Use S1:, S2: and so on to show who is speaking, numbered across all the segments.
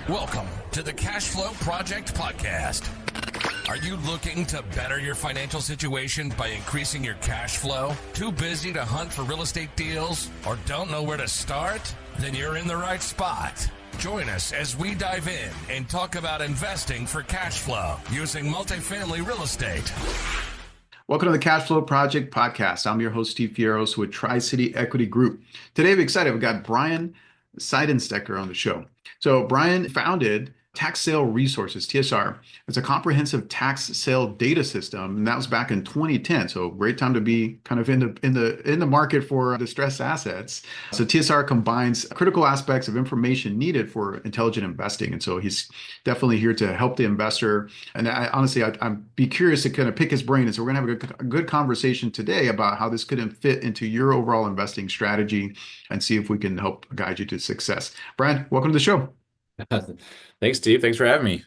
S1: Welcome to the Cashflow Project podcast. Are you looking to better your financial situation by increasing your cash flow? Too busy to hunt for real estate deals or don't know where to start? Then you're in the right spot. Join us as we dive in and talk about investing for cash flow using multifamily real estate.
S2: Welcome to the Cashflow Project podcast. I'm your host, Steve Fierros with Tri-City Equity Group. Today, I'm excited. We've got Brian Seidensticker on the show. So Brian founded Taxable Resources, TSR. It's a comprehensive tax sale data system, and that was back in 2010. So great time to be kind of in the market for distressed assets. So TSR combines critical aspects of information needed for intelligent investing, and so he's definitely here to help the investor. And I'd be curious to kind of pick his brain. And so we're going to have a good conversation today about how this could fit into your overall investing strategy, and see if we can help guide you to success. Brian, welcome to the show.
S3: Thanks, Steve. Thanks for having me.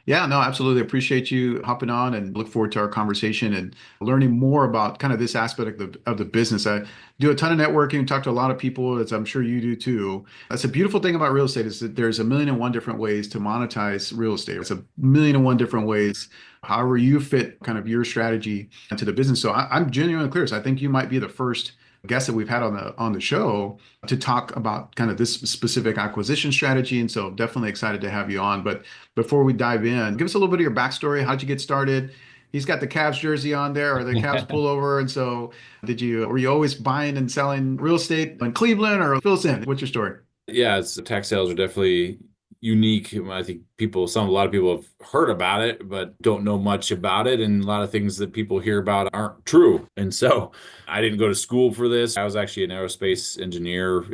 S2: Yeah, no, absolutely. Appreciate you hopping on and look forward to our conversation and learning more about kind of this aspect of the business. I do a ton of networking, talk to a lot of people, as I'm sure you do too. That's a beautiful thing about real estate, is that there's 1,000,001 different ways to monetize real estate. It's 1,000,001 different ways, however you fit kind of your strategy into the business. So I'm genuinely curious. I think you might be the first guest that we've had on the show to talk about kind of this specific acquisition strategy. And so definitely excited to have you on. But before we dive in, give us a little bit of your backstory. How'd you get started? He's got the Cavs jersey on there, or the Cavs pullover. And so were you always buying and selling real estate in Cleveland, or fill us in? What's your story?
S3: Yeah, tax sales are definitely unique. I think a lot of people have heard about it, but don't know much about it. And a lot of things that people hear about aren't true. And so I didn't go to school for this. I was actually an aerospace engineer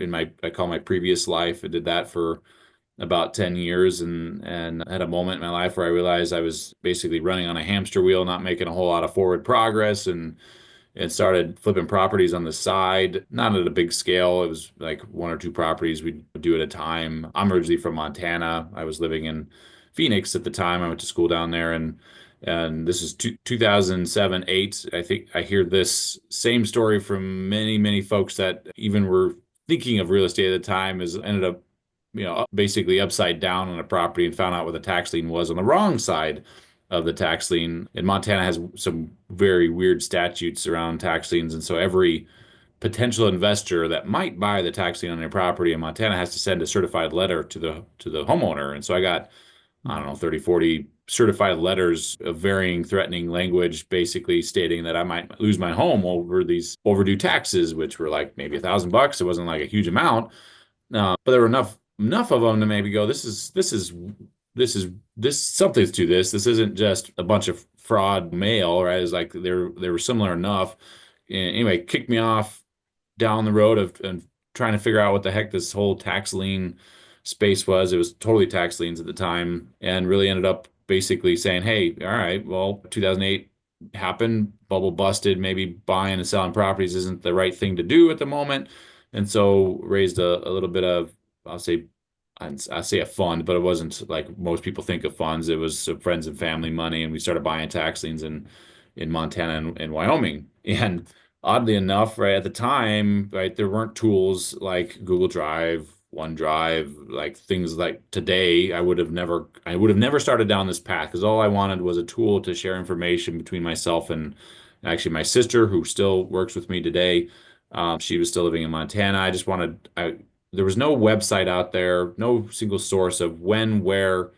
S3: I call my previous life. I did that for about 10 years and had a moment in my life where I realized I was basically running on a hamster wheel, not making a whole lot of forward progress, and started flipping properties on the side, not at a big scale. It was like one or two properties we'd do at a time. I'm originally from Montana. I was living in Phoenix at the time. I went to school down there, and this is 2007, 8. I think I hear this same story from many, many folks that even were thinking of real estate at the time, ended up, basically upside down on a property and found out what the tax lien was on the wrong side of the tax lien. And Montana has some very weird statutes around tax liens. And so every potential investor that might buy the tax lien on their property in Montana has to send a certified letter to the homeowner. And so I got, 30, 40 certified letters of varying threatening language, basically stating that I might lose my home over these overdue taxes, which were like maybe $1,000. It wasn't like a huge amount, but there were enough of them to maybe go, this is something's to this. This isn't just a bunch of fraud mail, right? It's like they were similar enough. Anyway, kicked me off down the road of trying to figure out what the heck this whole tax lien space was. It was totally tax liens at the time, and really ended up basically saying, hey, all right, well, 2008 happened, bubble busted, maybe buying and selling properties isn't the right thing to do at the moment. And so raised a little bit of, I say a fund, but it wasn't like most people think of funds. It was some friends and family money, and we started buying tax liens in Montana and Wyoming. And oddly enough, right at the time, right, there weren't tools like Google Drive, OneDrive, like things like today. I would have never started down this path, because all I wanted was a tool to share information between myself and actually my sister, who still works with me today. She was still living in Montana. There was no website out there, no single source of when, where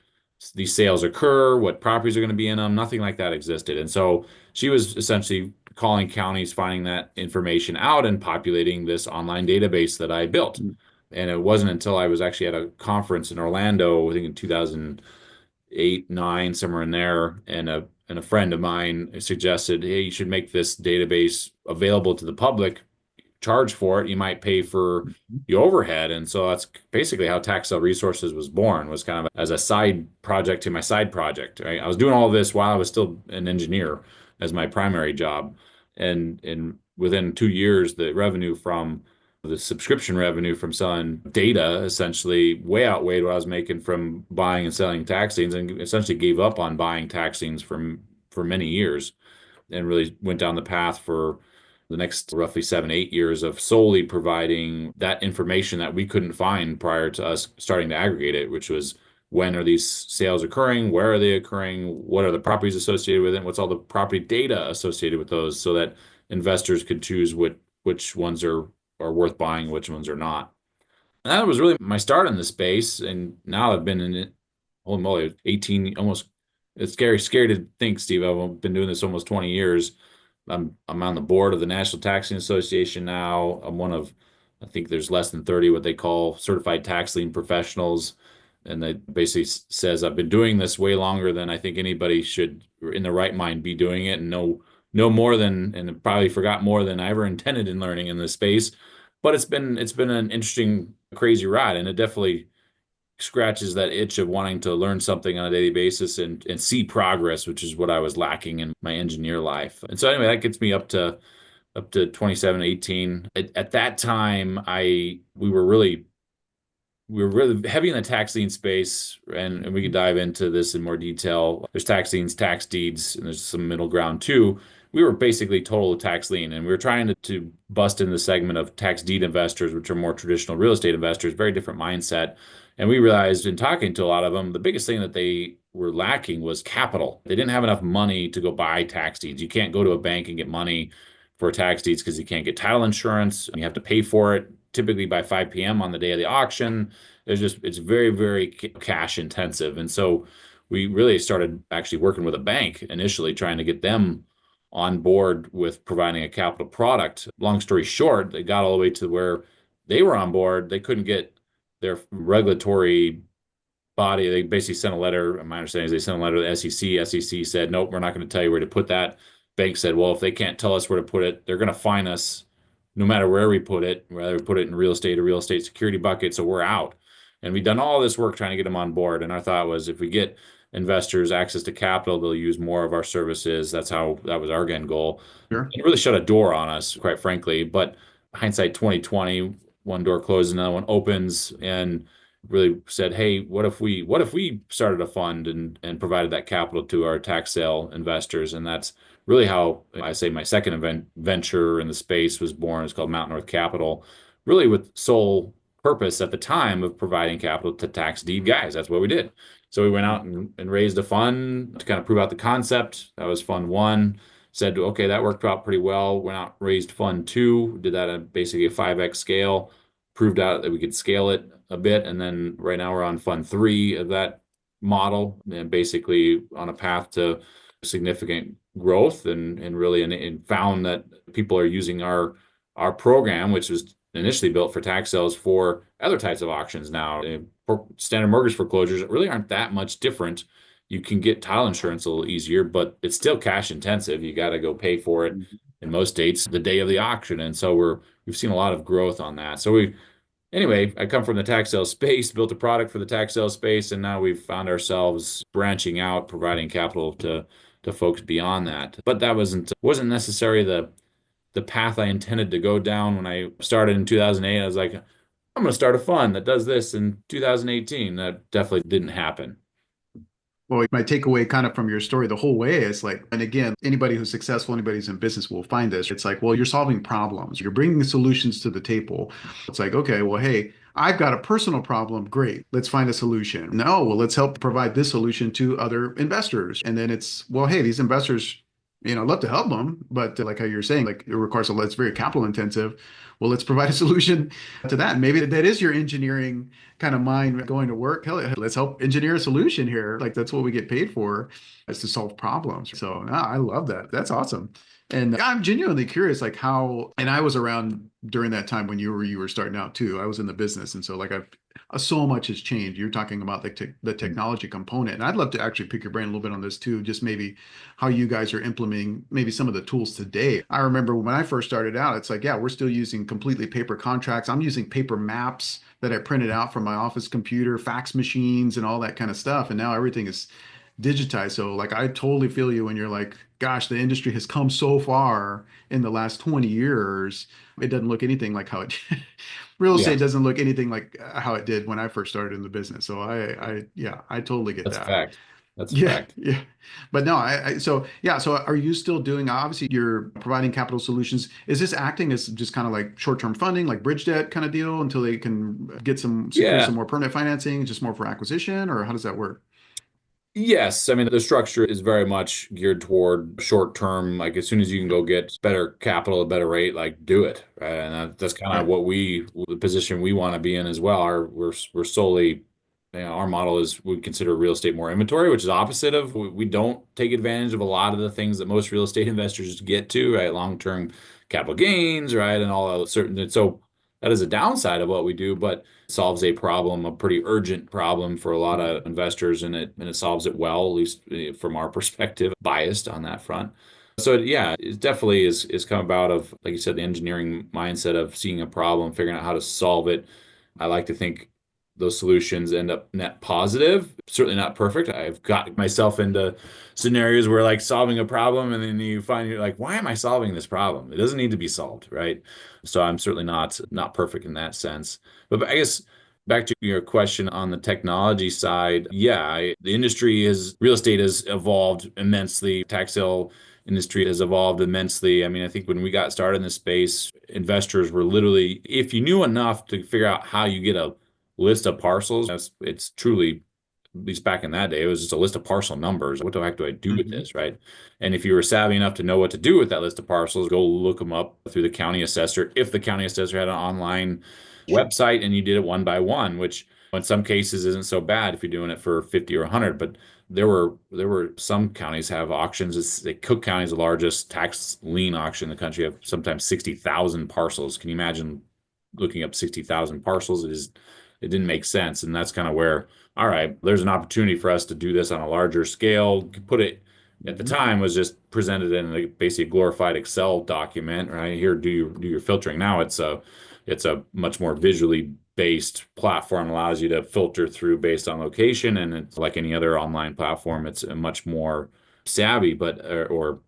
S3: these sales occur, what properties are going to be in them. Nothing like that existed. And so she was essentially calling counties, finding that information out, and populating this online database that I built. And it wasn't until I was actually at a conference in Orlando, I think in 2008, 9, somewhere in there, and a friend of mine suggested, hey, you should make this database available to the public, charge for it, you might pay for the overhead. And so that's basically how Taxable Resources was born, was kind of as a side project to my side project, right? I was doing all this while I was still an engineer as my primary job. And within 2 years, the subscription revenue from selling data essentially way outweighed what I was making from buying and selling tax liens, and essentially gave up on buying tax liens for many years, and really went down the path for the next roughly 7-8 years of solely providing that information that we couldn't find prior to us starting to aggregate it, which was when are these sales occurring, where are they occurring, what are the properties associated with it, what's all the property data associated with those, so that investors could choose which ones are worth buying, which ones are not. And that was really my start in the space. And now I've been in it, holy moly, 18, almost, it's scary to think, Steve. I've been doing this almost 20 years. I'm on the board of the National Taxing Association now. I'm one of, I think there's less than 30 what they call certified tax lien professionals. And that basically says I've been doing this way longer than I think anybody should, in the right mind, be doing it, and know more than, and probably forgot more than I ever intended in learning in this space. But it's been an interesting, crazy ride, and it definitely scratches that itch of wanting to learn something on a daily basis and see progress, which is what I was lacking in my engineer life. And so anyway, that gets me up to 27, 18. At that time, we were really heavy in the tax lien space, and we could dive into this in more detail. There's tax liens, tax deeds, and there's some middle ground too. We were basically total tax lien, and we were trying to bust in the segment of tax deed investors, which are more traditional real estate investors, very different mindset. And we realized in talking to a lot of them, the biggest thing that they were lacking was capital. They didn't have enough money to go buy tax deeds. You can't go to a bank and get money for tax deeds because you can't get title insurance, and you have to pay for it typically by 5 p.m. on the day of the auction. It's very, very cash intensive. And so we really started actually working with a bank initially, trying to get them on board with providing a capital product. Long story short, they got all the way to where they were on board. They couldn't get their regulatory body. They basically sent a letter. My understanding is they sent a letter to the SEC. SEC said, nope, we're not going to tell you where to put that. Bank said, well, if they can't tell us where to put it, they're going to fine us no matter where we put it, whether we put it in real estate or real estate security bucket. So we're out. And we've done all this work trying to get them on board. And our thought was, if we get investors access to capital, they'll use more of our services. That was our end goal.
S2: Sure.
S3: It really shut a door on us, quite frankly. But hindsight 2020, one door closes, another one opens, and really said, hey, what if we started a fund and provided that capital to our tax sale investors? And that's really how I say my second venture in the space was born. It's called Mountain North Capital, really with sole purpose at the time of providing capital to tax deed guys. That's what we did. So we went out and raised a fund to kind of prove out the concept. That was fund one. Said, okay, that worked out pretty well. Went out, raised fund two, did that at basically a 5x scale, proved out that we could scale it a bit. And then right now we're on fund three of that model, and basically on a path to significant growth, and found that people are using our program, which was initially built for tax sales, for other types of auctions now. For standard mortgage foreclosures really aren't that much different. You can get title insurance a little easier, but it's still cash intensive. You got to go pay for it in most states the day of the auction. And so we've seen a lot of growth on that. So anyway, I come from the tax sales space, built a product for the tax sales space, and now we've found ourselves branching out, providing capital to folks beyond that. But that wasn't necessarily the path I intended to go down. When I started in 2008, I was like, I'm going to start a fund that does this. In 2018, that definitely didn't happen.
S2: Well, my takeaway kind of from your story the whole way is like, and again, anybody who's successful, anybody who's in business will find this. It's like, well, you're solving problems. You're bringing solutions to the table. It's like, okay, well, hey, I've got a personal problem. Great. Let's find a solution. No, well, let's help provide this solution to other investors. And then it's, well, hey, these investors, I'd love to help them, but like how you're saying, like it requires it's very capital intensive. Well, let's provide a solution to that. And maybe that is your engineering kind of mind going to work. Hell, let's help engineer a solution here. Like that's what we get paid for, is to solve problems. So I love that. That's awesome. And I'm genuinely curious, like how, and I was around during that time when you were starting out too. I was in the business. And so like so much has changed. You're talking about the technology component. And I'd love to actually pick your brain a little bit on this too, just maybe how you guys are implementing maybe some of the tools today. I remember when I first started out, it's like, yeah, we're still using completely paper contracts. I'm using paper maps that I printed out from my office computer, fax machines and all that kind of stuff. And now everything is digitized. So like, I totally feel you when you're like, gosh, the industry has come so far in the last 20 years. It doesn't look anything like how it real estate doesn't look anything like how it did when I first started in the business. So I totally get
S3: That's
S2: that.
S3: a fact. That's a
S2: Yeah,
S3: fact.
S2: yeah. But no, so yeah, so are you still doing, obviously you're providing capital solutions. Is this acting as just kind of like short-term funding, like bridge debt kind of deal until they can secure some
S3: Yeah.
S2: more permanent financing, just more for acquisition, or how does that work?
S3: Yes, I mean the structure is very much geared toward short term. Like as soon as you can go get better capital at a better rate, like do it. Right? And that's kind of
S2: Right.
S3: the position we want to be in as well. We're solely, our model is we consider real estate more inventory, which is opposite of we don't take advantage of a lot of the things that most real estate investors get to, right? Long term capital gains, right, and all of certain. And so that is a downside of what we do, but solves a problem, a pretty urgent problem for a lot of investors, and it solves it well, at least from our perspective, biased on that front. So yeah, it definitely is come about of, like you said, the engineering mindset of seeing a problem, figuring out how to solve it. I like to think those solutions end up net positive. Certainly not perfect. I've got myself into scenarios where like solving a problem and then you find you're like, why am I solving this problem? It doesn't need to be solved, right? So I'm certainly not perfect in that sense. But I guess back to your question on the technology side, yeah, the industry is real estate has evolved immensely. Tax sale industry has evolved immensely. I mean, I think when we got started in this space, investors were literally, if you knew enough to figure out how you get a list of parcels, it's truly, at least back in that day, it was just a list of parcel numbers. What the heck do I do with
S2: Hmm.
S3: this, right? And if you were savvy enough to know what to do with that list of parcels, go look them up through the county assessor. If the county assessor had an online website and you did it one by one, which in some cases isn't so bad if you're doing it for 50 or 100, but there were some counties have auctions. Cook County is the largest tax lien auction in the country, have sometimes 60,000 parcels. Can you imagine looking up 60,000 parcels? It didn't make sense. And that's kind of where, all right, there's an opportunity for us to do this on a larger scale. Put it at the
S2: Hmm.
S3: time was just presented in a basically glorified Excel document, right? Here, do your filtering. Now it's a much more visually based platform, allows you to filter through based on location, and it's like any other online platform. It's a much more savvy, but or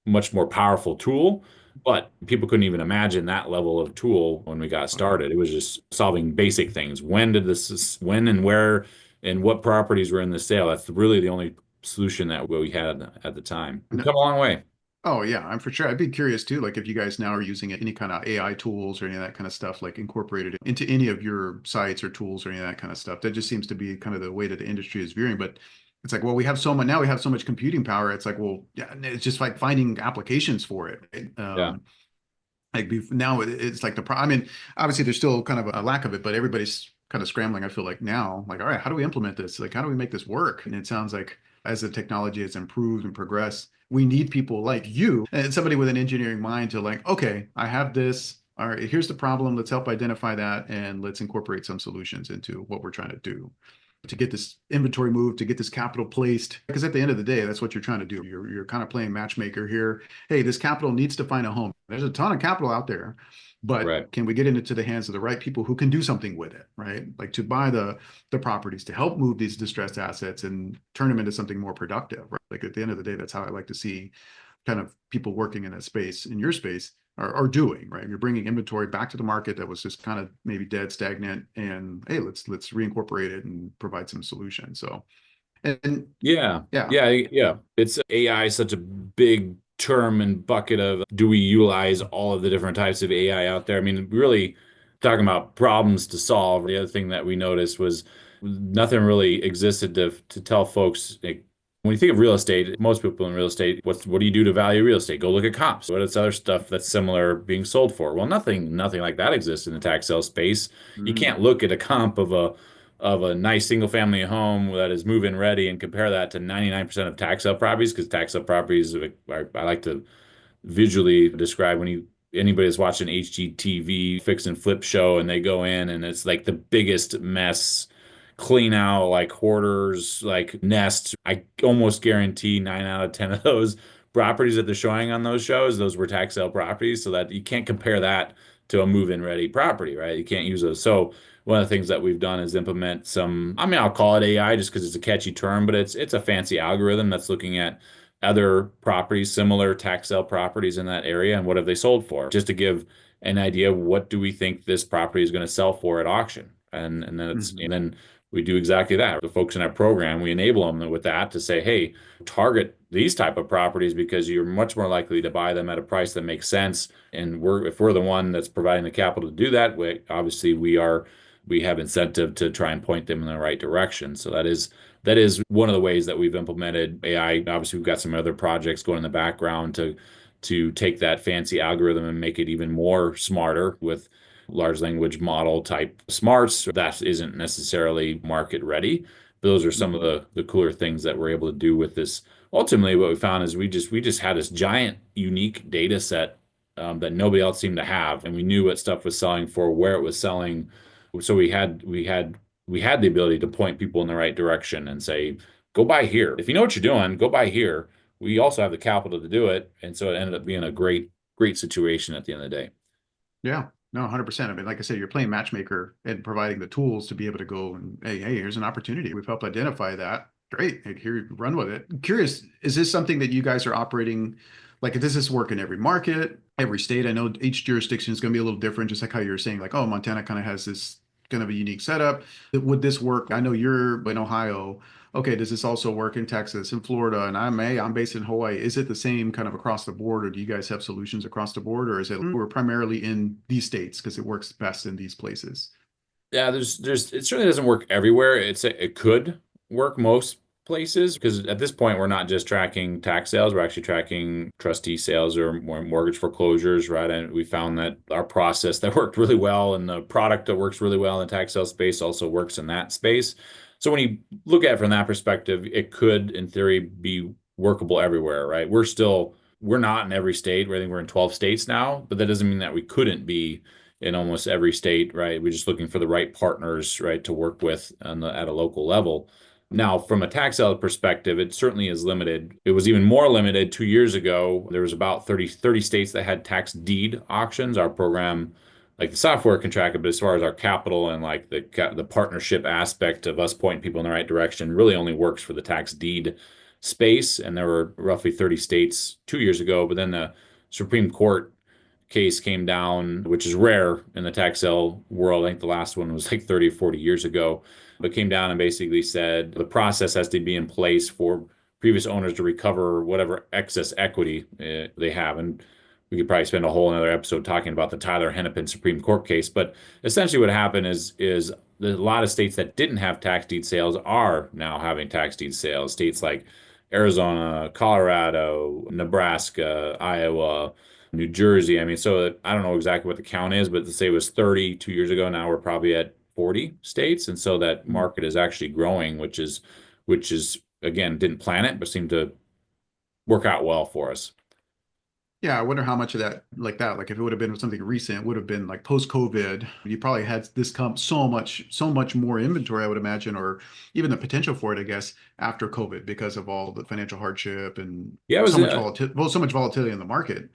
S3: much more powerful tool. But people couldn't even imagine that level of tool when we got started. It was just solving basic things. When and where and what properties were in the sale. That's really the only solution that we had at the time. We've
S2: No.
S3: come a long way.
S2: Oh yeah, I'm for sure. I'd be curious too, like if you guys now are using any kind of AI tools or any of that kind of stuff, like incorporated into any of your sites or tools or any of that kind of stuff. That just seems to be kind of the way that the industry is veering. But it's like, well, we have so much now. We have so much computing power. It's like, well, yeah, and it's just like finding applications for it. Right?
S3: Yeah.
S2: Like now, it's like I mean, obviously there's still kind of a lack of it, but everybody's kind of scrambling. I feel like now, like, all right, how do we implement this? Like, how do we make this work? And it sounds like as the technology has improved and progressed, we need people like you and somebody with an engineering mind to like, okay, I have this. All right, here's the problem. Let's help identify that and let's incorporate some solutions into what we're trying to do to get this inventory moved, to get this capital placed. Because at the end of the day, that's what you're trying to do. You're kind of playing matchmaker here. Hey, this capital needs to find a home. There's a ton of capital out there, but
S3: Right.
S2: can we get it into the hands of the right people who can do something with it, right? Like to buy the properties, to help move these distressed assets and turn them into something more productive, right? Like at the end of the day, that's how I like to see kind of people working in that space, in your space, are doing, right? You're bringing inventory back to the market that was just kind of maybe dead, stagnant, and hey, let's reincorporate it and provide some solution. So, and
S3: Yeah.
S2: yeah.
S3: Yeah. It's AI is such a big term and bucket of do we utilize all of the different types of AI out there? I mean, really talking about problems to solve. The other thing that we noticed was nothing really existed to tell folks like, when you think of real estate, most people in real estate, what do you do to value real estate? Go look at comps. What is other stuff that's similar being sold for? Well, nothing like that exists in the tax sale space. You
S2: Mm,
S3: can't look at a comp of a nice single family home that is move-in ready and compare that to 99% of tax sale properties, because tax sale properties I like to visually describe when anybody's watching HGTV fix and flip show and they go in and it's like the biggest mess, clean out like hoarders, like nests. I almost guarantee 9 out of 10 of those properties that they're showing on those shows, those were tax sale properties, so that you can't compare that to a move-in ready property, right? You can't use those. So one of the things that we've done is implement some, I mean, I'll call it AI just because it's a catchy term, but it's a fancy algorithm that's looking at other properties, similar tax sale properties in that area, and what have they sold for, just to give an idea of what do we think this property is going to sell for at auction. And then
S2: mhm.
S3: we do exactly that. The folks in our program, we enable them with that to say, hey, target these type of properties because you're much more likely to buy them at a price that makes sense. And if we're the one that's providing the capital to do that, obviously we have incentive to try and point them in the right direction. So that is one of the ways that we've implemented AI. Obviously, we've got some other projects going in the background to take that fancy algorithm and make it even more smarter with large language model type smarts. That isn't necessarily market ready. Those are some of the cooler things that we're able to do with this. Ultimately, what we found is we just had this giant unique data set that nobody else seemed to have, and we knew what stuff was selling for, where it was selling. So we had the ability to point people in the right direction and say, go buy here. If you know what you're doing, go buy here. We also have the capital to do it, and so it ended up being a great situation at the end of the day.
S2: Yeah, no, 100%. I mean, like I said, you're playing matchmaker and providing the tools to be able to go and, hey, here's an opportunity. We've helped identify that. Great. Hey, here, run with it. Curious, is this something that you guys are operating? Like, does this work in every market, every state? I know each jurisdiction is going to be a little different, just like how you were saying, like, oh, Montana kind of has this kind of a unique setup. Would this work? I know you're in Ohio. Okay, does this also work in Texas, in Florida? And I'm based in Hawaii. Is it the same kind of across the board, or do you guys have solutions across the board, or is it we're primarily in these states because it works best in these places?
S3: Yeah, it certainly doesn't work everywhere. It could work most places because at this point we're not just tracking tax sales, we're actually tracking trustee sales or more mortgage foreclosures, right? And we found that our process that worked really well and the product that works really well in the tax sales space also works in that space. So when you look at it from that perspective, it could, in theory, be workable everywhere, right? We're not in every state. I think we're in 12 states now, but that doesn't mean that we couldn't be in almost every state, right? We're just looking for the right partners, right, to work with at a local level. Now, from a tax sale perspective, it certainly is limited. It was even more limited 2 years ago. There was about 30 states that had tax deed auctions. Our program, like the software can track it, but as far as our capital and like the partnership aspect of us pointing people in the right direction really only works for the tax deed space. And there were roughly 30 states 2 years ago, but then the Supreme Court case came down, which is rare in the tax sale world. I think the last one was like 30 or 40 years ago, but came down and basically said the process has to be in place for previous owners to recover whatever excess equity they have. And we could probably spend a whole another episode talking about the Tyler Hennepin Supreme Court case. But essentially what happened is there's a lot of states that didn't have tax deed sales are now having tax deed sales. States like Arizona, Colorado, Nebraska, Iowa, New Jersey. I mean, so I don't know exactly what the count is, but to say it was 30 2 years ago, now we're probably at 40 states. And so that market is actually growing, which is again, didn't plan it, but seemed to work out well for us.
S2: Yeah, I wonder how much of that, like if it would have been something recent, would have been like post-COVID. You probably had this come so much more inventory, I would imagine, or even the potential for it, I guess, after COVID because of all the financial hardship and
S3: Yeah, it was
S2: so much volatility in the market.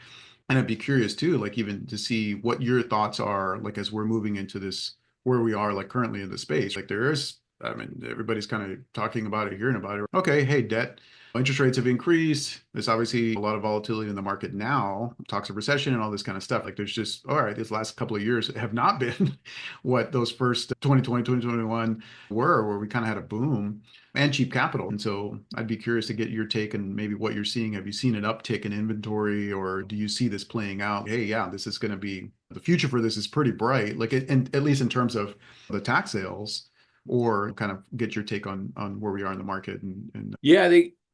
S2: And I'd be curious too, like even to see what your thoughts are, like as we're moving into this, where we are like currently in the space. Like there is, I mean, everybody's kind of talking about it, hearing about it. Okay, hey, debt. Interest rates have increased. There's obviously a lot of volatility in the market now, talks of recession and all this kind of stuff. Like there's just, all right, these last couple of years have not been what those first 2020, 2021 were, where we kind of had a boom and cheap capital. And so I'd be curious to get your take and maybe what you're seeing. Have you seen an uptick in inventory, or do you see this playing out? Hey, yeah, this is going to be, the future for this is pretty bright, like and at least in terms of the tax sales, or kind of get your take on where we are in the market. And
S3: yeah,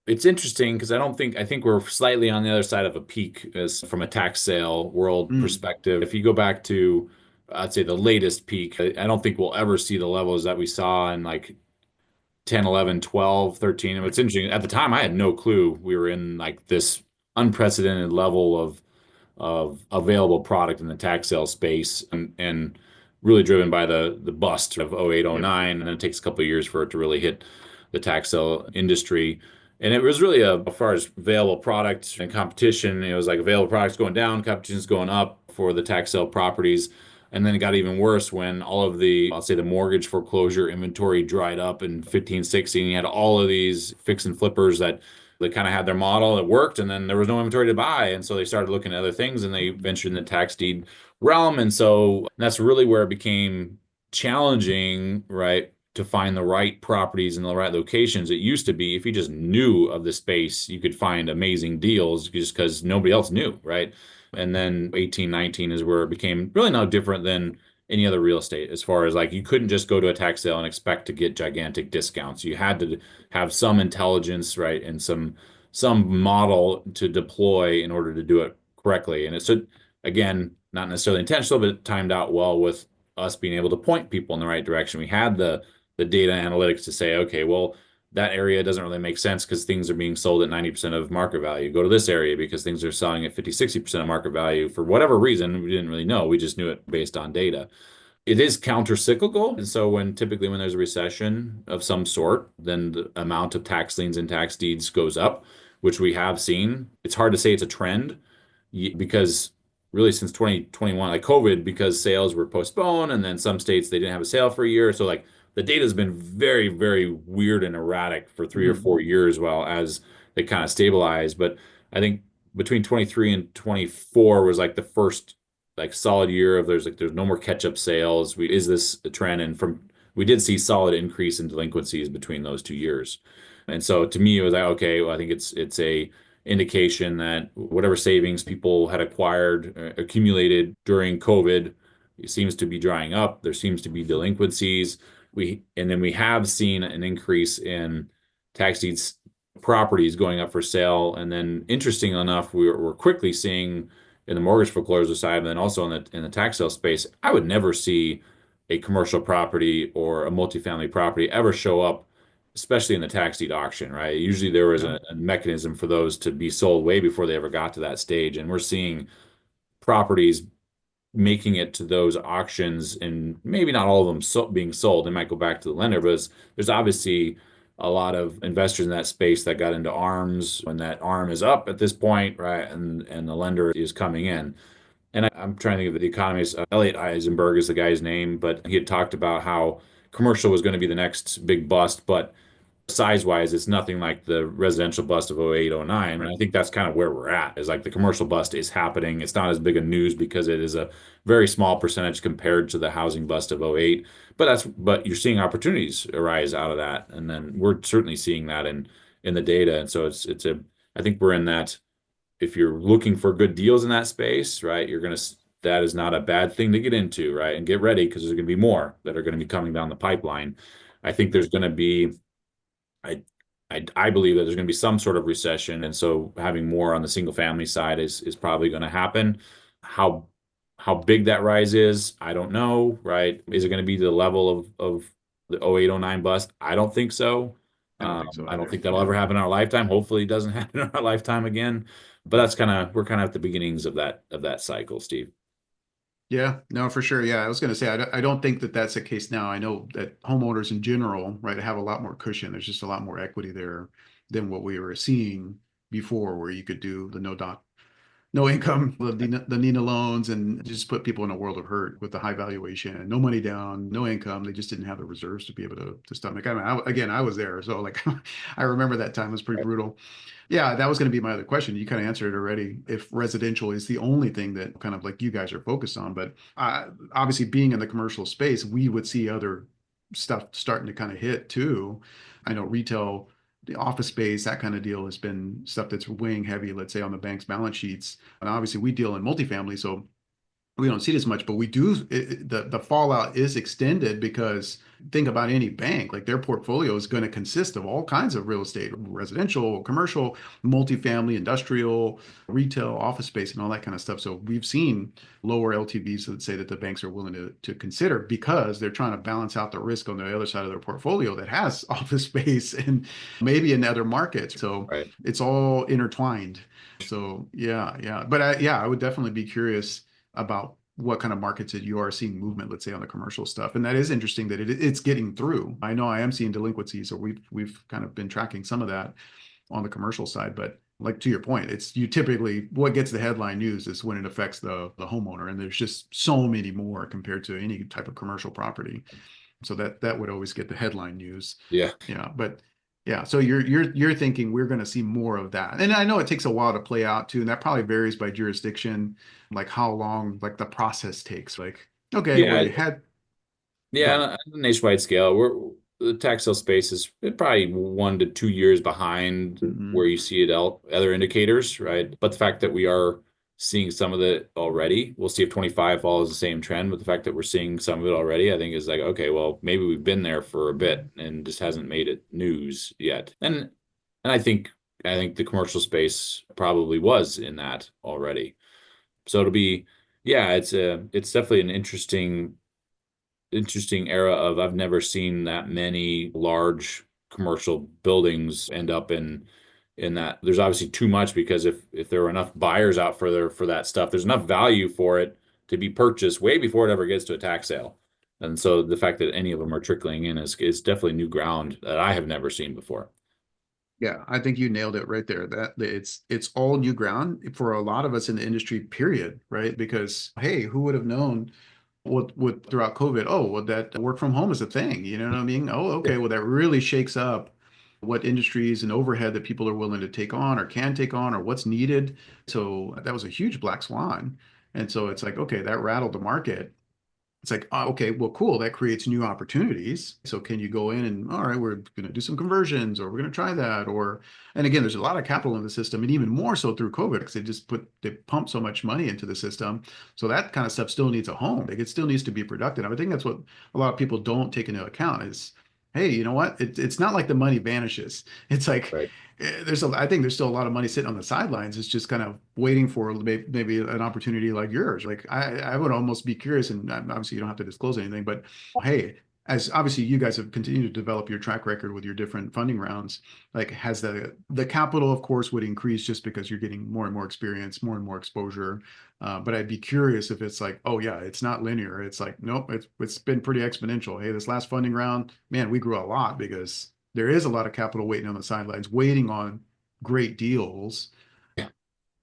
S3: it's interesting because I think we're slightly on the other side of a peak as from a tax sale world perspective. If you go back to, I'd say the latest peak, I don't think we'll ever see the levels that we saw in like 10, 11, 12, 13. And what's interesting, at the time, I had no clue we were in like this unprecedented level of available product in the tax sale space and really driven by the bust of 08, 09. And then it takes a couple of years for it to really hit the tax sale industry. And it was really as far as available product and competition, it was like available products going down, competition's going up for the tax sale properties. And then it got even worse when all of I'll say the mortgage foreclosure inventory dried up in 15, 16. You had all of these fix and flippers that they kind of had their model that worked, and then there was no inventory to buy. And so they started looking at other things and they ventured in the tax deed realm. And so that's really where it became challenging, right, to find the right properties in the right locations. It used to be if you just knew of the space, you could find amazing deals just because nobody else knew, right? And then 18, 19 is where it became really no different than any other real estate, as far as like you couldn't just go to a tax sale and expect to get gigantic discounts. You had to have some intelligence, right, and some model to deploy in order to do it correctly. And it's again, not necessarily intentional, but it timed out well with us being able to point people in the right direction. We had the data analytics to say, okay, well, that area doesn't really make sense because things are being sold at 90% of market value. Go to this area because things are selling at 50, 60% of market value for whatever reason. We didn't really know. We just knew it based on data. It is counter-cyclical. And so typically when there's a recession of some sort, then the amount of tax liens and tax deeds goes up, which we have seen. It's hard to say it's a trend because really since 2021, like COVID, because sales were postponed and then some states they didn't have a sale for a year. So like the data has been very, very weird and erratic for 3 or 4 years while as they kind of stabilize. But I think between 23 and 24 was like the first like solid year of there's no more catch-up sales. Is this a trend? And we did see solid increase in delinquencies between those 2 years. And so to me, it was like, okay, well, I think it's a indication that whatever savings people had acquired, accumulated during COVID, it seems to be drying up. There seems to be delinquencies. And then we have seen an increase in tax deeds properties going up for sale. And then interesting enough, we're quickly seeing in the mortgage foreclosure side, and then also in the tax sale space, I would never see a commercial property or a multifamily property ever show up, especially in the tax deed auction, right? Usually there was a mechanism for those to be sold way before they ever got to that stage. And we're seeing properties making it to those auctions, and maybe not all of them being sold. They might go back to the lender, but there's obviously a lot of investors in that space that got into arms when that arm is up at this point, right? And the lender is coming in. And I'm trying to think of the economist, Elliot Eisenberg is the guy's name, but he had talked about how commercial was going to be the next big bust, but size-wise, it's nothing like the residential bust of 08, 09. And I think that's kind of where we're at, is like the commercial bust is happening. It's not as big a news because it is a very small percentage compared to the housing bust of 08. But you're seeing opportunities arise out of that. And then we're certainly seeing that in the data. And so I think we're in that, if you're looking for good deals in that space, right, that is not a bad thing to get into, right? And get ready because there's going to be more that are going to be coming down the pipeline. I think there's going to be I believe that there's going to be some sort of recession, and so having more on the single family side is probably going to happen. How big that rise is, I don't know, right? Is it going to be to the level of the 08, 09 bust? I don't think so. I don't think that'll ever happen in our lifetime. Hopefully it doesn't happen in our lifetime again. But we're kind of at the beginnings of that cycle, Steve.
S2: Yeah, no, for sure. Yeah, I was going to say, I don't think that that's the case now. I know that homeowners in general, right, have a lot more cushion. There's just a lot more equity there than what we were seeing before, where you could do the no income, the Nina loans, and just put people in a world of hurt with the high valuation, no money down, no income. They just didn't have the reserves to be able to stomach. I mean, again, I was there, so like I remember that time was pretty brutal. Yeah, that was going to be my other question. You kind of answered it already. If residential is the only thing that kind of like you guys are focused on, but obviously being in the commercial space, we would see other stuff starting to kind of hit too. I know retail, the office space, that kind of deal has been stuff that's weighing heavy, let's say, on the bank's balance sheets. And obviously we deal in multifamily, so we don't see it as much, but we do. The fallout is extended because think about any bank, like their portfolio is going to consist of all kinds of real estate, residential, commercial, multifamily, industrial, retail, office space, and all that kind of stuff. So we've seen lower LTVs that say that the banks are willing to consider because they're trying to balance out the risk on the other side of their portfolio that has office space and maybe in other markets. So It's all intertwined. So yeah. But I would definitely be curious about what kind of markets that you are seeing movement, let's say, on the commercial stuff. And that is interesting that it's getting through. I know I am seeing delinquencies, or we've kind of been tracking some of that on the commercial side. But like to your point, you typically, what gets the headline news is when it affects the homeowner. And there's just so many more compared to any type of commercial property. So that would always get the headline news.
S3: Yeah.
S2: But yeah, so you're thinking we're going to see more of that, and I know it takes a while to play out too, and that probably varies by jurisdiction, like how long like the process takes. Like, okay,
S3: yeah,
S2: well, you had
S3: on a nationwide scale, the tax sale space is probably 1 to 2 years behind
S2: Mhm.
S3: where you see it other indicators, right? But the fact that we are seeing some of it already, we'll see if 25 follows the same trend. But the fact that we're seeing some of it already, I think is like, okay, well, maybe we've been there for a bit and just hasn't made it news yet. And I think the commercial space probably was in that already. So it'll be, yeah, it's definitely an interesting era of I've never seen that many large commercial buildings end up in that. There's obviously too much because if there were enough buyers out for that stuff, there's enough value for it to be purchased way before it ever gets to a tax sale. And so the fact that any of them are trickling in is definitely new ground that I have never seen before.
S2: Yeah, I think you nailed it right there. That it's all new ground for a lot of us in the industry, period, right? Because hey, who would have known what throughout COVID? Oh, well, that work from home is a thing. You know what I mean? Oh,
S3: Yeah.
S2: okay. Well, that really shakes up what industries and overhead that people are willing to take on or can take on or what's needed. So that was a huge black swan. And so it's like, okay, that rattled the market. It's like, oh, okay, well, cool. That creates new opportunities. So can you go in and, all right, we're going to do some conversions or we're going to try that. Or, and again, there's a lot of capital in the system and even more so through COVID because they pump so much money into the system. So that kind of stuff still needs a home. Like it still needs to be productive. I think that's what a lot of people don't take into account is, hey, you know what? It's not like the money vanishes. It's like,
S3: Right.
S2: I think there's still a lot of money sitting on the sidelines. It's just kind of waiting for maybe an opportunity like yours. Like I would almost be curious, and obviously you don't have to disclose anything, but hey, as obviously you guys have continued to develop your track record with your different funding rounds, like has the capital, of course, would increase just because you're getting more and more experience, more and more exposure. But I'd be curious if it's like, oh yeah, it's not linear. It's like, nope, it's been pretty exponential. Hey, this last funding round, man, we grew a lot because there is a lot of capital waiting on the sidelines, waiting on great deals.
S3: Yeah.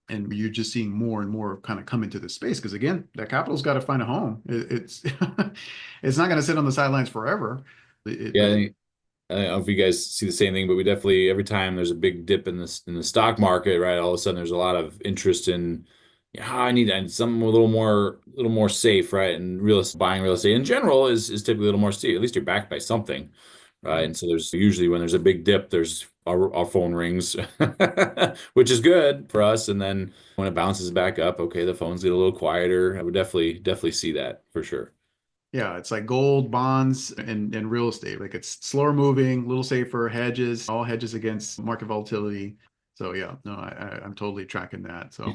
S2: And you're just seeing more and more kind of come into this space because again, that capital's got to find a home. It's it's not going to sit on the sidelines forever.
S3: Yeah, I don't know if you guys see the same thing, but we definitely every time there's a big dip in the stock market, right? All of a sudden there's a lot of interest in, yeah, I need something a little more safe, right? And buying real estate in general is typically a little more safe. At least you're backed by something, right? And so there's usually when there's a big dip, there's our phone rings, which is good for us. And then when it bounces back up, okay, the phones get a little quieter. I would definitely see that for sure.
S2: Yeah, it's like gold, bonds, and real estate. Like it's slower moving, a little safer, hedges, all hedges against market volatility. So yeah, no, I'm totally tracking that. So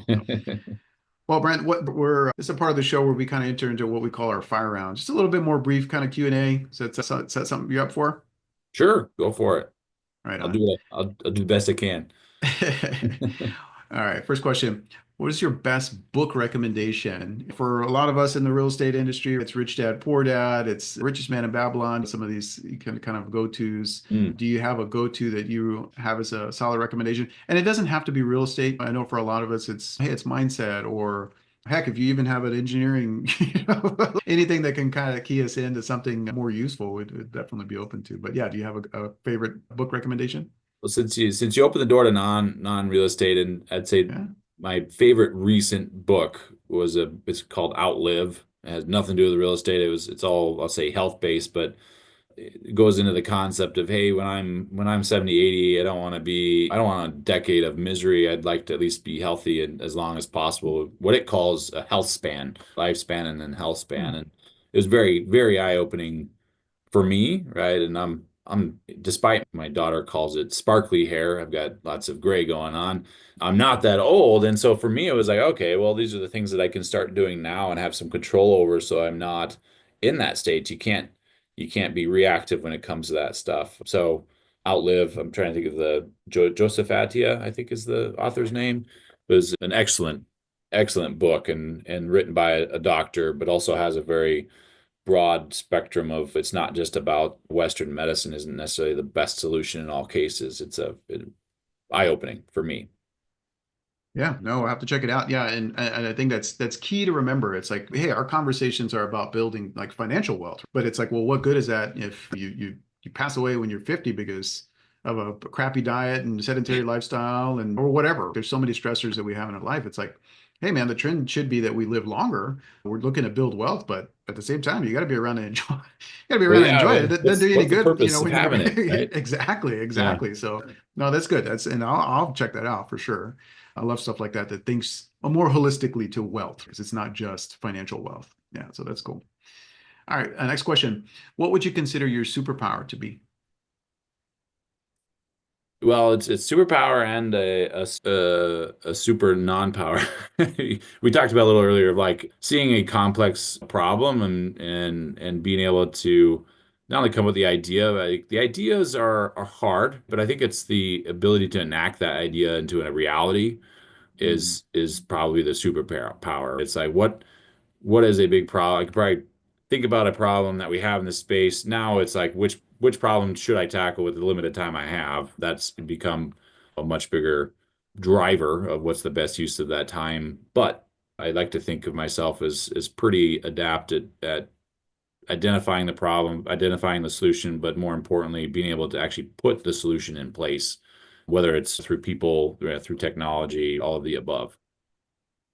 S2: well, Brent, this is a part of the show where we kind of enter into what we call our fire round. Just a little bit more brief kind of Q&A. So is that something you're up for?
S3: Sure, go for it.
S2: Right
S3: I'll do
S2: on.
S3: it. I'll do the best I can.
S2: All right, first question. What is your best book recommendation? For a lot of us in the real estate industry, it's Rich Dad, Poor Dad, it's Richest Man in Babylon, some of these kind of go-tos.
S3: Hmm.
S2: Do you have a go-to that you have as a solid recommendation? And it doesn't have to be real estate. I know for a lot of us, hey, it's mindset or heck, if you even have an engineering, anything that can kind of key us into something more useful, we'd definitely be open to. But yeah, do you have a favorite book recommendation?
S3: Well, since you opened the door to non real estate, and I'd say
S2: Yeah.
S3: my favorite recent book it's called Outlive. It has nothing to do with real estate. It's all, I'll say, health based, but it goes into the concept of, hey, when I'm 70, 80, I don't want a decade of misery. I'd like to at least be healthy and as long as possible. What it calls a health span, lifespan, and then health
S2: Hmm.
S3: span. And it was very, very eye-opening for me, right? And I'm despite my daughter calls it sparkly hair, I've got lots of gray going on. I'm not that old, and so for me it was like, okay, well, these are the things that I can start doing now and have some control over, so I'm not in that state. You can't be reactive when it comes to that stuff. So Outlive, I'm trying to think of the Joseph Attia, I think is the author's name. It was an excellent book and written by a doctor, but also has a very broad spectrum of it's not just about Western medicine isn't necessarily the best solution in all cases. It's eye-opening for me.
S2: Yeah, no, I have to check it out. Yeah, and I think that's key to remember. It's like, hey, our conversations are about building like financial wealth, but it's like, well, what good is that if you pass away when you're 50 because of a crappy diet and sedentary lifestyle and or whatever. There's so many stressors that we have in our life. It's like, hey man, the trend should be that we live longer. We're looking to build wealth, but at the same time, you got to be around to enjoy. You got to be
S3: Well,
S2: around to
S3: yeah,
S2: enjoy it.
S3: well,
S2: It doesn't do you any
S3: what's the
S2: good,
S3: purpose of
S2: when you're
S3: having it, right?
S2: exactly,
S3: Yeah.
S2: exactly. So no, that's good. And I'll check that out for sure. I love stuff like that that thinks more holistically to wealth because it's not just financial wealth. Yeah, so that's cool. All right, next question. What would you consider your superpower to be?
S3: Well, it's superpower and a super non-power. We talked about a little earlier of like seeing a complex problem and being able to not only come with the idea, like the ideas are hard, but I think it's the ability to enact that idea into a reality
S2: Mm,
S3: is probably the superpower power. It's like what is a big problem? I could probably think about a problem that we have in this space. Now it's like which problem should I tackle with the limited time I have? That's become a much bigger driver of what's the best use of that time. But I like to think of myself as pretty adapted at identifying the problem, identifying the solution, but more importantly, being able to actually put the solution in place, whether it's through people, through technology, all of the above.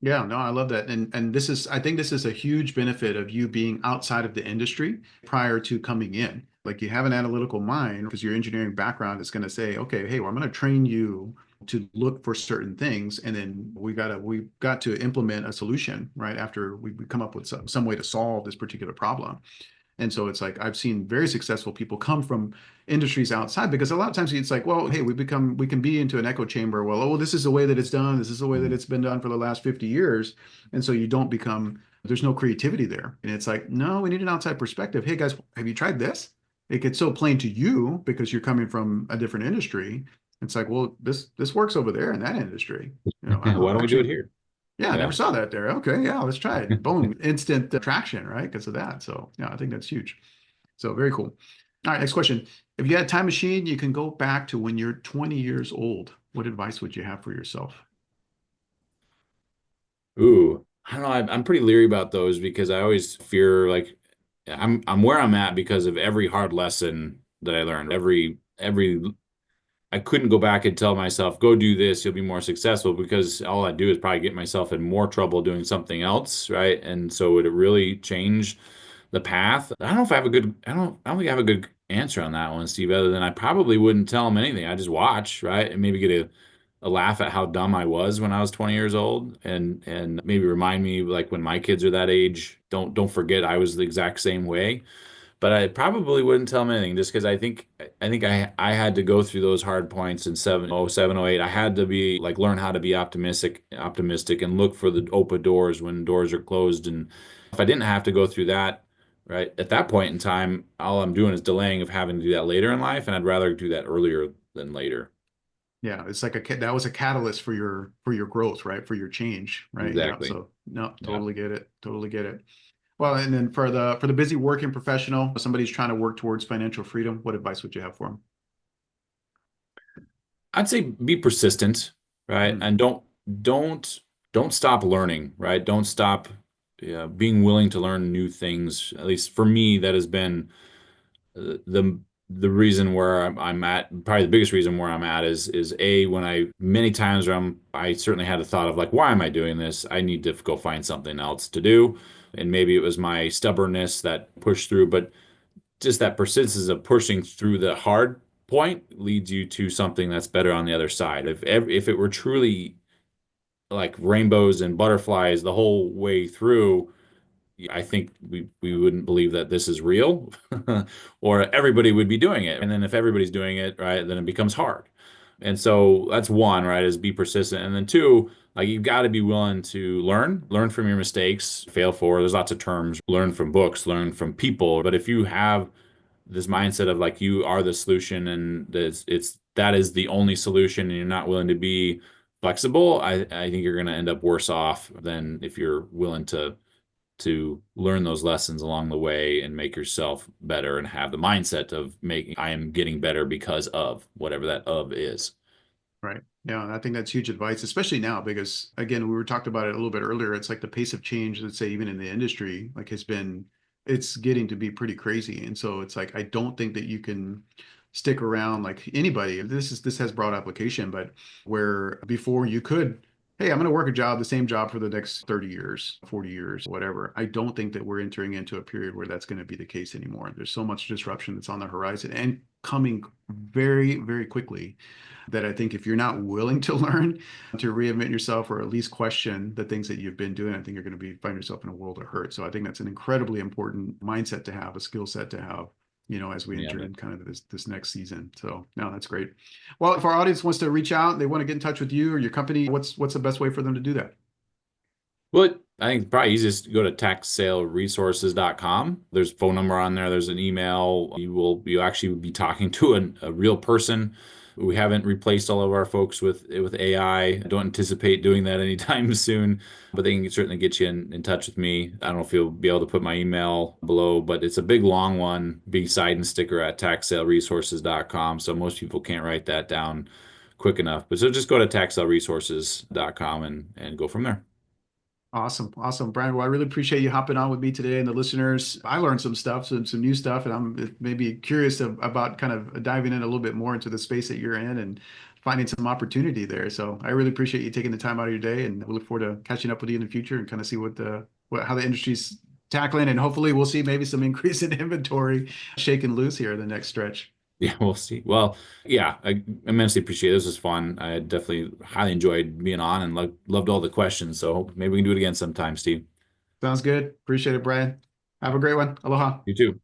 S2: yeah, no, I love that. And this is, I think this is a huge benefit of you being outside of the industry prior to coming in. Like you have an analytical mind because your engineering background is going to say, okay, hey, well, I'm going to train you to look for certain things, and then we've got to implement a solution right after we come up with some way to solve this particular problem. And so it's like I've seen very successful people come from industries outside because a lot of times it's like, well, hey, we can be into an echo chamber. Well, oh, this is the way that it's done. This is the way that it's been done for the last 50 years. And so you don't become, there's no creativity there. And it's like, no, we need an outside perspective. Hey guys, have you tried this? It gets so plain to you because you're coming from a different industry. It's like, well, this works over there in that industry.
S3: Why don't we do it
S2: Actually,
S3: here?
S2: yeah, I never
S3: Yeah.
S2: saw that there. Okay, yeah, let's try it. Boom, instant traction, right? Because of that. So yeah, I think that's huge. So very cool. All right, next question. If you had a time machine, you can go back to when you're 20 years old. What advice would you have for yourself?
S3: Ooh, I don't know. I'm pretty leery about those because I always fear like I'm where I'm at because of every hard lesson that I learned. Every I couldn't go back and tell myself, go do this, you'll be more successful because all I do is probably get myself in more trouble doing something else, right? And so would it really change the path? I don't know if I have a good, I don't think I have a good answer on that one, Steve, other than I probably wouldn't tell them anything. I just watch, right? And maybe get a laugh at how dumb I was when I was 20 years old and maybe remind me like when my kids are that age, don't forget I was the exact same way. But I probably wouldn't tell them anything just because I had to go through those hard points in 707, 08. I had to be like learn how to be optimistic and look for the open doors when doors are closed. And if I didn't have to go through that, right, at that point in time, all I'm doing is delaying of having to do that later in life, and I'd rather do that earlier than later.
S2: Yeah, it's like that was a catalyst for your growth, right? For your change, right? Yeah.
S3: Exactly.
S2: So no,
S3: Yeah.
S2: totally get it. Totally get it. Well, and then for the busy working professional, somebody's trying to work towards financial freedom, what advice would you have for
S3: I'd say be persistent, right?
S2: them?
S3: And don't don't stop learning, right? Don't stop being willing to learn new things. At least for me, that has been the reason where I'm at. Probably the biggest reason where I'm at is a when I many times where I certainly had a thought of like, why am I doing this? I need to go find something else to do. And maybe it was my stubbornness that pushed through, but just that persistence of pushing through the hard point leads you to something that's better on the other side. If it were truly like rainbows and butterflies the whole way through, I think we wouldn't believe that this is real, or everybody would be doing it. And then if everybody's doing it, right, then it becomes hard. And so that's one, right, is be persistent. And then two, like you've got to be willing to learn from your mistakes, fail forward. There's lots of terms, learn from books, learn from people. But if you have this mindset of like you are the solution and that is the only solution and you're not willing to be flexible, I think you're going to end up worse off than if you're willing to learn those lessons along the way and make yourself better and have the mindset of making I am getting better because of whatever that of is.
S2: Right. Yeah, and I think that's huge advice, especially now, because again, we were talked about it a little bit earlier. It's like the pace of change, let's say, even in the industry, like it's getting to be pretty crazy. And so it's like, I don't think that you can stick around like anybody. This has broad application, but where before you could hey, I'm going to work a job, the same job for the next 30 years, 40 years, whatever. I don't think that we're entering into a period where that's going to be the case anymore. There's so much disruption that's on the horizon and coming very, very quickly that I think if you're not willing to learn, to reinvent yourself or at least question the things that you've been doing, I think you're going to find yourself in a world of hurt. So I think that's an incredibly important mindset to have, a skill set to have, as we
S3: Yeah,
S2: enter in kind of this next season. So no, that's great. Well, if our audience wants to reach out, they want to get in touch with you or your company, what's the best way for them to do that?
S3: Well, I think probably easiest to go to taxsaleresources.com. There's a phone number on there. There's an email. You actually be talking to a real person. We haven't replaced all of our folks with AI. I don't anticipate doing that anytime soon, but they can certainly get you in touch with me. I don't know if you'll be able to put my email below, but it's a big long one, big Seidensticker at taxsaleresources.com. So most people can't write that down quick enough. But so just go to taxsaleresources.com and go from there.
S2: Awesome. Awesome. Brian, well, I really appreciate you hopping on with me today and the listeners. I learned some stuff, some new stuff, and I'm maybe curious about kind of diving in a little bit more into the space that you're in and finding some opportunity there. So I really appreciate you taking the time out of your day, and we look forward to catching up with you in the future and kind of see how the industry's tackling, and hopefully we'll see maybe some increase in inventory shaking loose here in the next stretch.
S3: Yeah, we'll see. Well, yeah, I immensely appreciate it. This was fun. I definitely highly enjoyed being on and loved all the questions. So maybe we can do it again sometime, Steve.
S2: Sounds good. Appreciate it, Brian. Have a great one. Aloha.
S3: You too.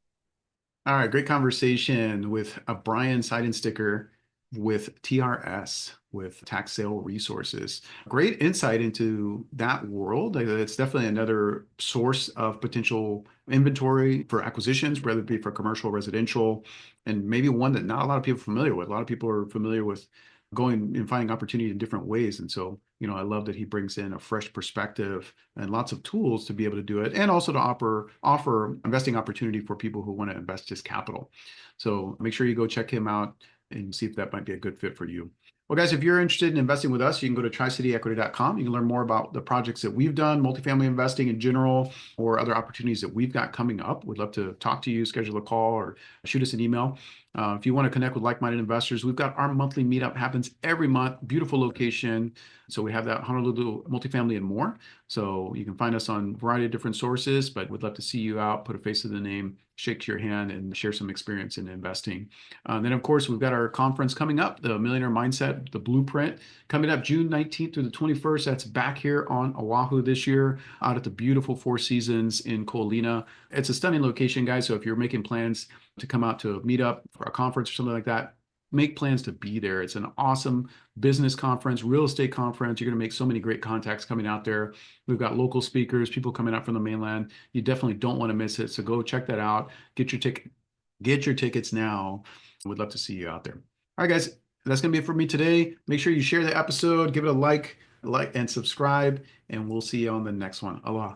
S2: All right, great conversation with Brian Seidensticker with TRS, with Tax Sale Resources. Great insight into that world. It's definitely another source of potential inventory for acquisitions, whether it be for commercial, residential, and maybe one that not a lot of people are familiar with. A lot of people are familiar with going and finding opportunity in different ways. And so, I love that he brings in a fresh perspective and lots of tools to be able to do it, and also to offer investing opportunity for people who want to invest his capital. So make sure you go check him out and see if that might be a good fit for you. Well, guys, if you're interested in investing with us, you can go to tricityequity.com. You can learn more about the projects that we've done, multifamily investing in general, or other opportunities that we've got coming up. We'd love to talk to you, schedule a call, or shoot us an email. If you want to connect with like-minded investors, we've got our monthly meetup, happens every month. Beautiful location. So we have that Honolulu multifamily and more. So you can find us on a variety of different sources, but we'd love to see you out, put a face to the name, shake your hand, and share some experience in investing. Then, of course, we've got our conference coming up, the Millionaire Mindset, the Blueprint, coming up June 19th through the 21st. That's back here on Oahu this year, out at the beautiful Four Seasons in Ko'olina. It's a stunning location, guys. So if you're making plans to come out to a meetup for a conference or something like that, make plans to be there. It's an awesome business conference, real estate conference. You're going to make so many great contacts coming out there. We've got local speakers, people coming out from the mainland. You definitely don't want to miss it. So go check that out. Get your tickets now. We'd love to see you out there. All right, guys, that's going to be it for me today. Make sure you share the episode, give it a like and subscribe, and we'll see you on the next one. Aloha.